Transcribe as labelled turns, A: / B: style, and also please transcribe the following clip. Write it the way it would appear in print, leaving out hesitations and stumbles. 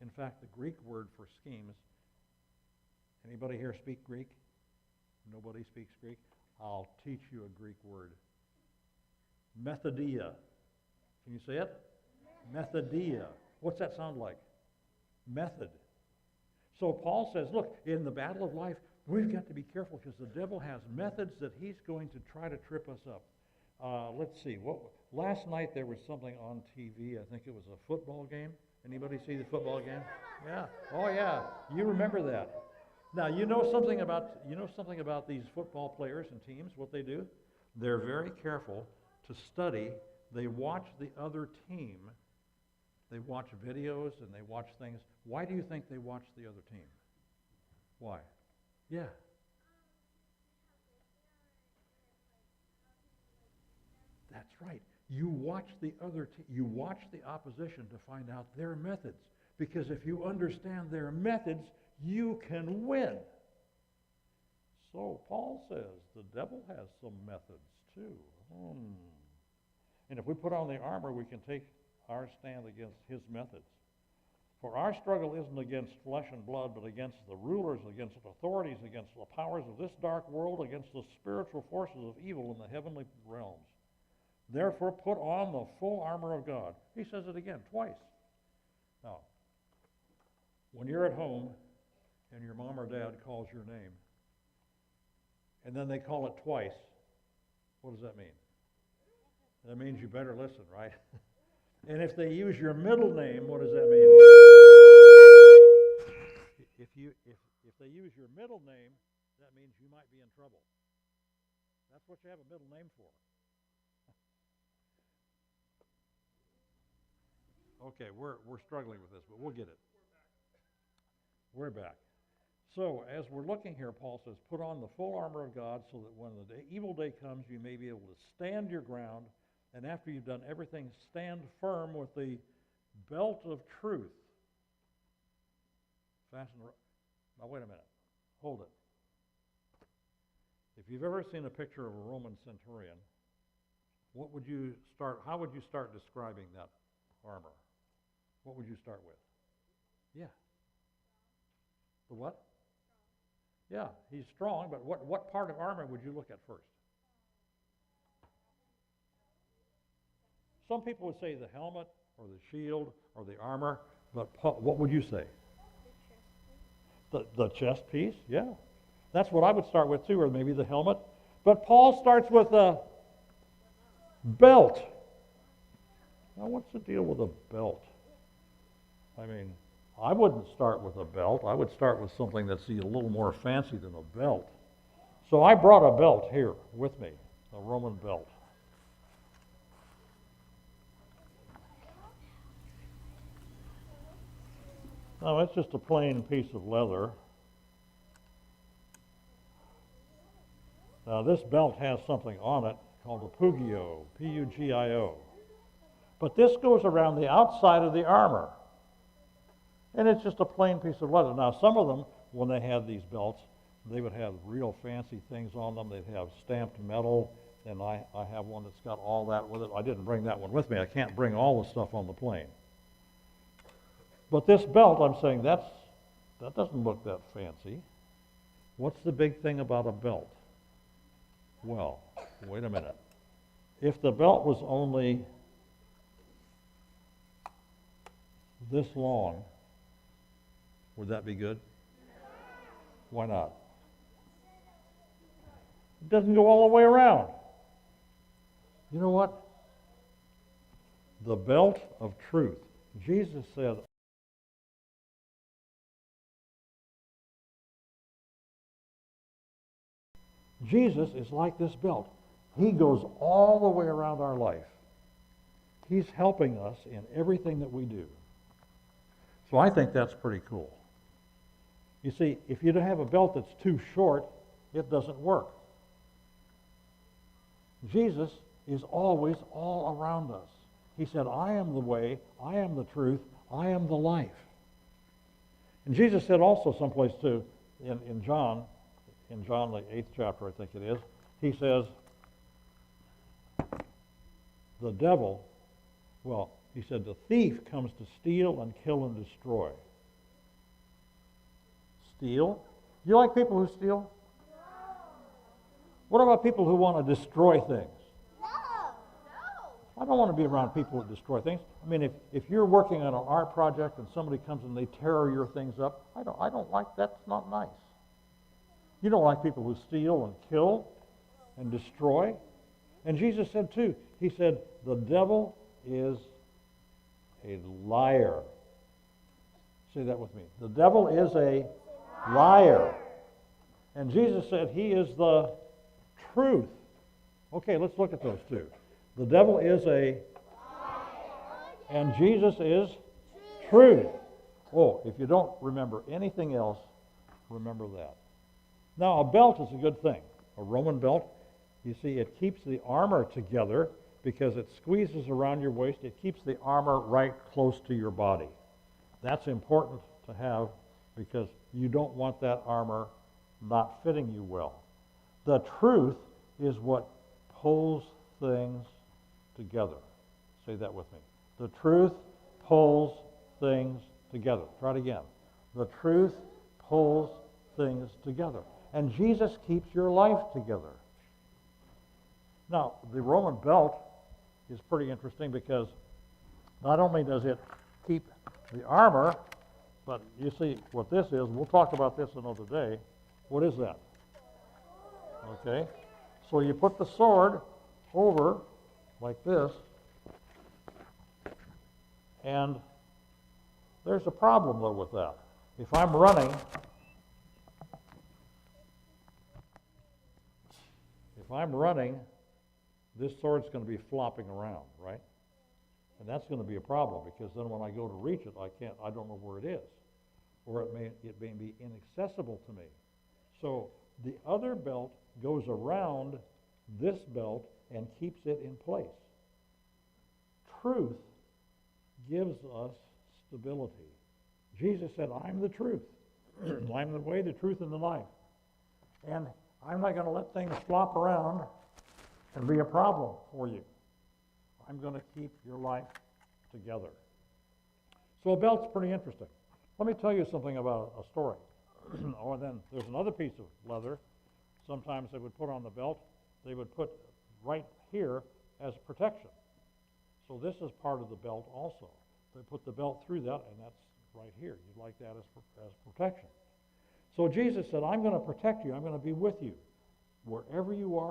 A: In fact, the Greek word for schemes, anybody here speak Greek? Nobody speaks Greek? I'll teach you a Greek word. Methodia. Can you say it? Methodia. What's that sound like? Method. So Paul says, look, in the battle of life, we've got to be careful because the devil has methods that he's going to try to trip us up. Let's see. Last night there was something on TV. I think it was a football game. Anybody see the football game? Yeah. Oh yeah. You remember that. Now you know something about these football players and teams. What they do? They're very careful to study. They watch the other team. They watch videos and they watch things. Why do you think they watch the other team? Why? Yeah. That's right. You watch the you watch the opposition to find out their methods. Because if you understand their methods, you can win. So Paul says the devil has some methods too. And if we put on the armor, we can take our stand against his methods. For our struggle isn't against flesh and blood, but against the rulers, against the authorities, against the powers of this dark world, against the spiritual forces of evil in the heavenly realms. Therefore, put on the full armor of God. He says it again, twice. Now, when you're at home and your mom or dad calls your name, and then they call it twice, what does that mean? That means you better listen, right? And if they use your middle name, what does that mean? If they use your middle name, that means you might be in trouble. That's what you have a middle name for. Okay, we're struggling with this, but we'll get it. We're back. So, as we're looking here, Paul says, put on the full armor of God so that when the evil day comes, you may be able to stand your ground, and after you've done everything, stand firm with the belt of truth. Fasten. Now, wait a minute. Hold it. If you've ever seen a picture of a Roman centurion, how would you start describing that armor? What would you start with? Yeah. The what? Yeah, he's strong, but what part of armor would you look at first? Some people would say the helmet or the shield or the armor, but what would you say? The chest piece, yeah. That's what I would start with too, or maybe the helmet. But Paul starts with a belt. Now, what's the deal with a belt? I mean, I wouldn't start with a belt. I would start with something that's a little more fancy than a belt. So I brought a belt here with me, a Roman belt. Now, it's just a plain piece of leather. Now, this belt has something on it called a pugio, P-U-G-I-O. But this goes around the outside of the armor. And it's just a plain piece of leather. Now, some of them, when they had these belts, they would have real fancy things on them. They'd have stamped metal, and I have one that's got all that with it. I didn't bring that one with me. I can't bring all the stuff on the plane. But this belt, I'm saying, that doesn't look that fancy. What's the big thing about a belt? Well, wait a minute. If the belt was only this long, would that be good? Why not? It doesn't go all the way around. You know what? The belt of truth. Jesus said, Jesus is like this belt. He goes all the way around our life. He's helping us in everything that we do. So I think that's pretty cool. You see, if you have a belt that's too short, it doesn't work. Jesus is always all around us. He said, I am the way, I am the truth, I am the life. And Jesus said also someplace too, in John, the 8th chapter, I think it is, he says, he said, the thief comes to steal and kill and destroy. steal. You like people who steal? What about people who want to destroy things? I don't want to be around people who destroy things. I mean, if you're working on an art project and somebody comes and they tear your things up, I don't like, that's not nice. You don't like people who steal and kill and destroy. And Jesus said too, he said, the devil is a liar. Say that with me. The devil is a liar. And Jesus said he is the truth. Okay, let's look at those two. The devil is a, and Jesus is truth. Oh, if you don't remember anything else, remember that. Now, a belt is a good thing. A Roman belt, you see, it keeps the armor together because it squeezes around your waist. It keeps the armor right close to your body. That's important to have because you don't want that armor not fitting you well. The truth is what pulls things together. Say that with me. The truth pulls things together. Try it again. The truth pulls things together. And Jesus keeps your life together. Now, the Roman belt is pretty interesting because not only does it keep the armor, but you see what this is. We'll talk about this another day. What is that? Okay. So you put the sword over like this, and there's a problem though with that. If I'm running, this sword's going to be flopping around, right? And that's going to be a problem because then when I go to reach it, I don't know where it is, or it may be inaccessible to me. So the other belt goes around this belt and keeps it in place. Truth gives us stability. Jesus said, I'm the truth. I'm the way, the truth, and the life. And I'm not going to let things flop around and be a problem for you. I'm going to keep your life together. So a belt's pretty interesting. Let me tell you something about a story. Or then there's another piece of leather. Sometimes they would put on the belt. They would put right here as protection. So this is part of the belt also. They put the belt through that, and that's right here. You'd like that as protection. So Jesus said, I'm going to protect you. I'm going to be with you. Wherever you are,